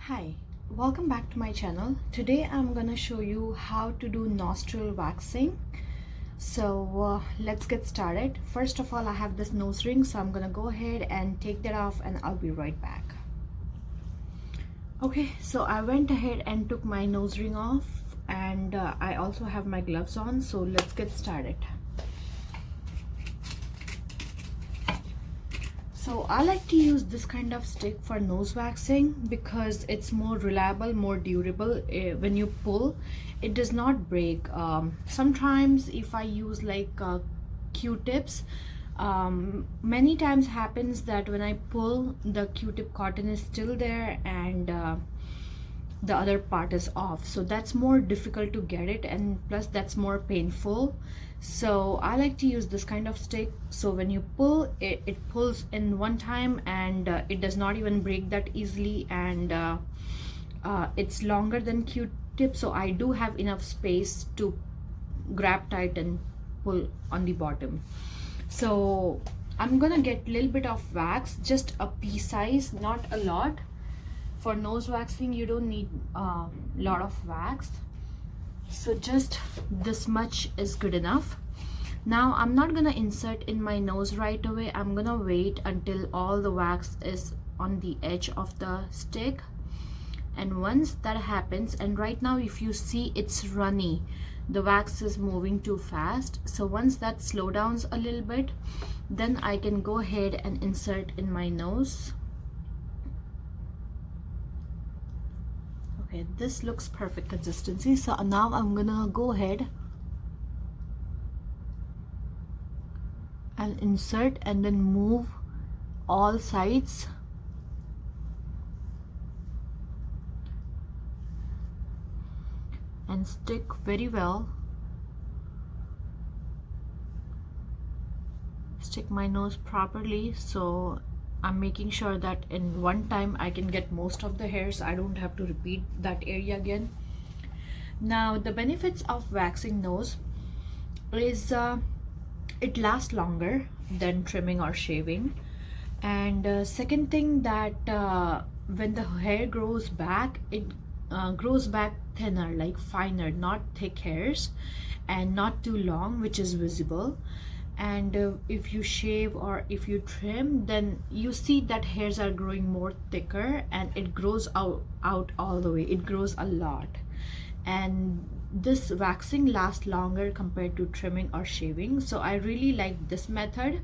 Hi, welcome back to my channel. Today I'm gonna show you how to do nostril waxing. So let's get started. First of all, I have this nose ring, so I'm gonna go ahead and take that off and I'll be right back. Okay, so I went ahead and took my nose ring off, and I also have my gloves on, so let's get started. So I like to use this kind of stick for nose waxing because it's more reliable, more durable. When you pull, it does not break. Sometimes if I use like Q-tips, many times happens that when I pull, the Q-tip cotton is still there and the other part is off, so that's more difficult to get it, and plus that's more painful. So I like to use this kind of stick, so when you pull it, it pulls in one time, and it does not even break that easily, and it's longer than Q-tip, so I do have enough space to grab tight and pull on the bottom. So I'm gonna get a little bit of wax, just a pea size, not a lot. For nose waxing you don't need a lot of wax, so just this much is good enough. Now I'm not gonna insert in my nose right away. I'm gonna wait until all the wax is on the edge of the stick, and once that happens, and right now if you see it's runny, the wax is moving too fast, so once that slows down a little bit, then I can go ahead and insert in my nose. Okay, this looks perfect consistency. So now I'm gonna go ahead and insert and then move all sides. And stick very well. Stick my nose properly, so I'm making sure that in one time I can get most of the hairs. I don't have to repeat that area again. Now the benefits of waxing nose is it lasts longer than trimming or shaving, and second thing that when the hair grows back, it grows back thinner, like finer, not thick hairs, and not too long, which is visible. And if you shave or if you trim, then you see that hairs are growing more thicker, and it grows out all the way. It grows a lot, and this waxing lasts longer compared to trimming or shaving. So I really like this method,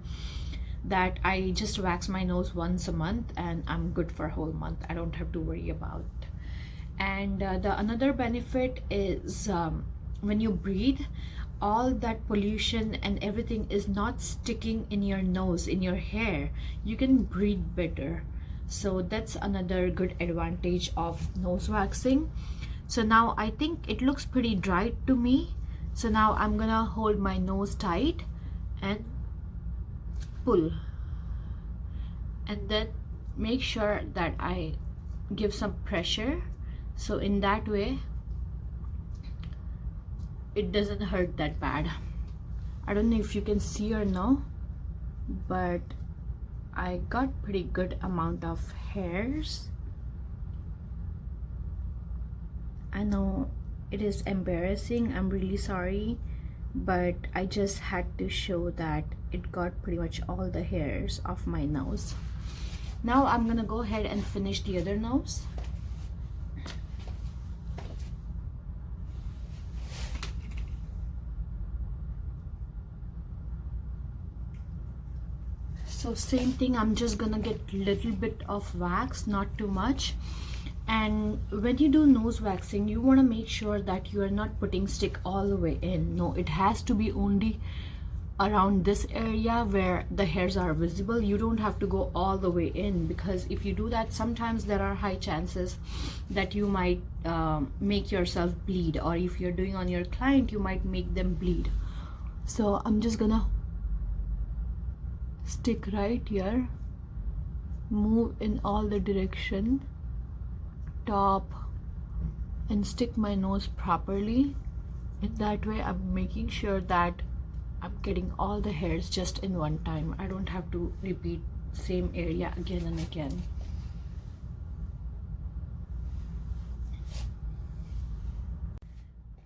that I just wax my nose once a month and I'm good for a whole month. I don't have to worry about. And the another benefit is when you breathe, all that pollution and everything is not sticking in your nose, in your hair. You can breathe better. So that's another good advantage of nose waxing. So now I think it looks pretty dry to me. So now I'm gonna hold my nose tight and pull, and then make sure that I give some pressure, so in that way it doesn't hurt that bad. I don't know if you can see or no, but I got pretty good amount of hairs. I know it is embarrassing, I'm really sorry, but I just had to show that it got pretty much all the hairs off my nose. Now I'm gonna go ahead and finish the other nose. So same thing, I'm just gonna get a little bit of wax, not too much. And when you do nose waxing, you want to make sure that you are not putting stick all the way in. No, it has to be only around this area where the hairs are visible. You don't have to go all the way in, because if you do that, sometimes there are high chances that you might make yourself bleed, or if you're doing on your client, you might make them bleed. So I'm just gonna stick right here, move in all the direction, top, and stick my nose properly. In that way I'm making sure that I'm getting all the hairs just in one time. I don't have to repeat same area again and again.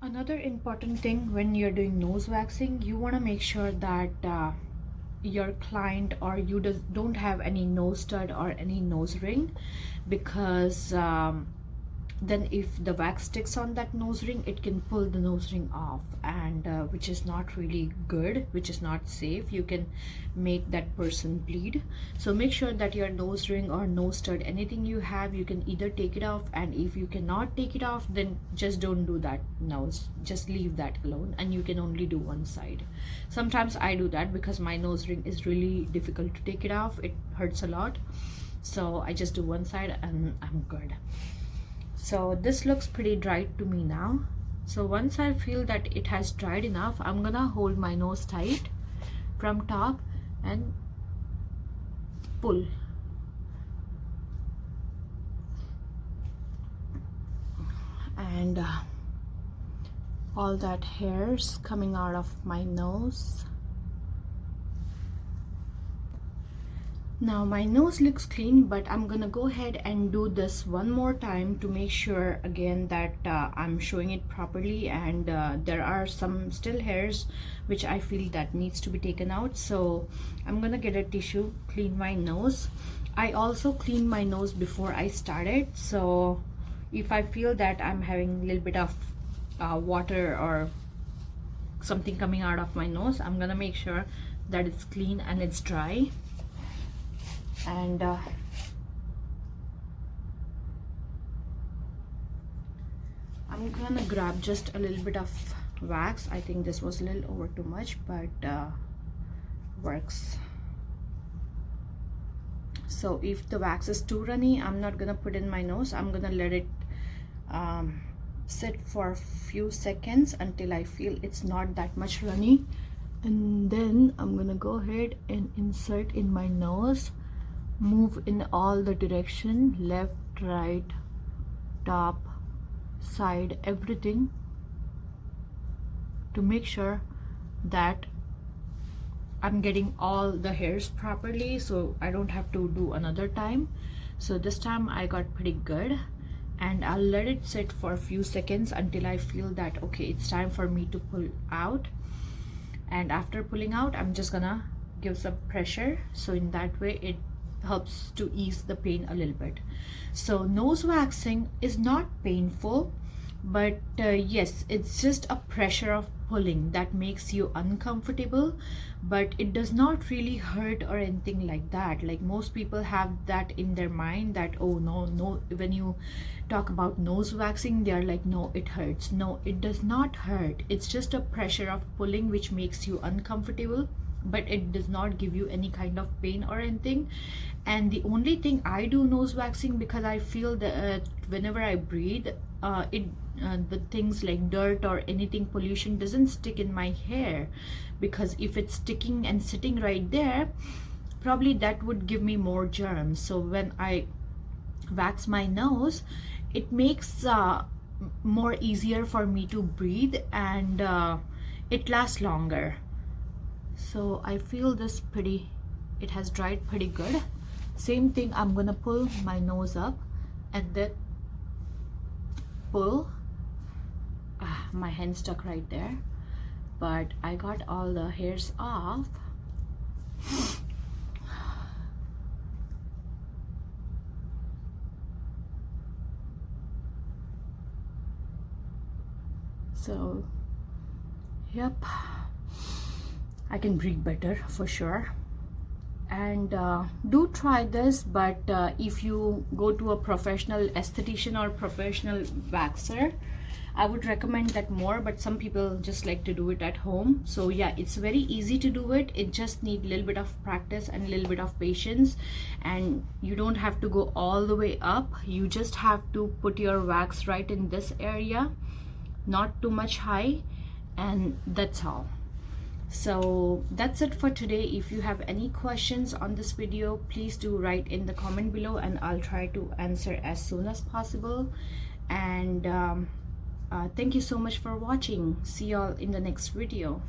Another important thing when you're doing nose waxing, you want to make sure that your client or you don't have any nose stud or any nose ring, because then if the wax sticks on that nose ring, it can pull the nose ring off, and which is not really good, which is not safe. You can make that person bleed. So make sure that your nose ring or nose stud, anything you have, you can either take it off, and if you cannot take it off, then just don't do that nose, just leave that alone, and you can only do one side. Sometimes I do that because my nose ring is really difficult to take it off, it hurts a lot, so I just do one side and I'm good. So this looks pretty dry to me now. So once I feel that it has dried enough, I'm gonna hold my nose tight from top and pull. And all that hairs coming out of my nose. Now my nose looks clean, but I'm gonna go ahead and do this one more time to make sure again that I'm showing it properly, and there are some still hairs which I feel that needs to be taken out. So I'm gonna get a tissue, clean my nose. I also cleaned my nose before I started, so if I feel that I'm having a little bit of water or something coming out of my nose, I'm gonna make sure that it's clean and it's dry. And I'm gonna grab just a little bit of wax. I think this was a little over too much, but works. So if the wax is too runny, I'm not gonna put in my nose. I'm gonna let it sit for a few seconds until I feel it's not that much runny, and then I'm gonna go ahead and insert in my nose, move in all the direction, left, right, top, side, everything, to make sure that I'm getting all the hairs properly, so I don't have to do another time. So this time I got pretty good, and I'll let it sit for a few seconds until I feel that okay, it's time for me to pull out. And after pulling out, I'm just gonna give some pressure, so in that way it helps to ease the pain a little bit. So nose waxing is not painful, but yes, it's just a pressure of pulling that makes you uncomfortable, but it does not really hurt or anything like that. Like most people have that in their mind that oh no, when you talk about nose waxing, they are like, no, it hurts. No, it does not hurt. It's just a pressure of pulling which makes you uncomfortable, but it does not give you any kind of pain or anything. And the only thing I do nose waxing because I feel that whenever I breathe, the things like dirt or anything, pollution doesn't stick in my hair, because if it's sticking and sitting right there, probably that would give me more germs. So when I wax my nose, it makes more easier for me to breathe, and it lasts longer. So I feel this pretty, it has dried pretty good. Same thing, I'm gonna pull my nose up and then pull. My hand stuck right there, but I got all the hairs off. So yep, I can breathe better for sure. And do try this, but if you go to a professional esthetician or professional waxer, I would recommend that more, but some people just like to do it at home. So yeah, it's very easy to do it. It just needs a little bit of practice and a little bit of patience, and you don't have to go all the way up. You just have to put your wax right in this area, not too much high, and that's all. So that's it for today. If you have any questions on this video, please do write in the comment below, and I'll try to answer as soon as possible. And thank you so much for watching. See y'all in the next video.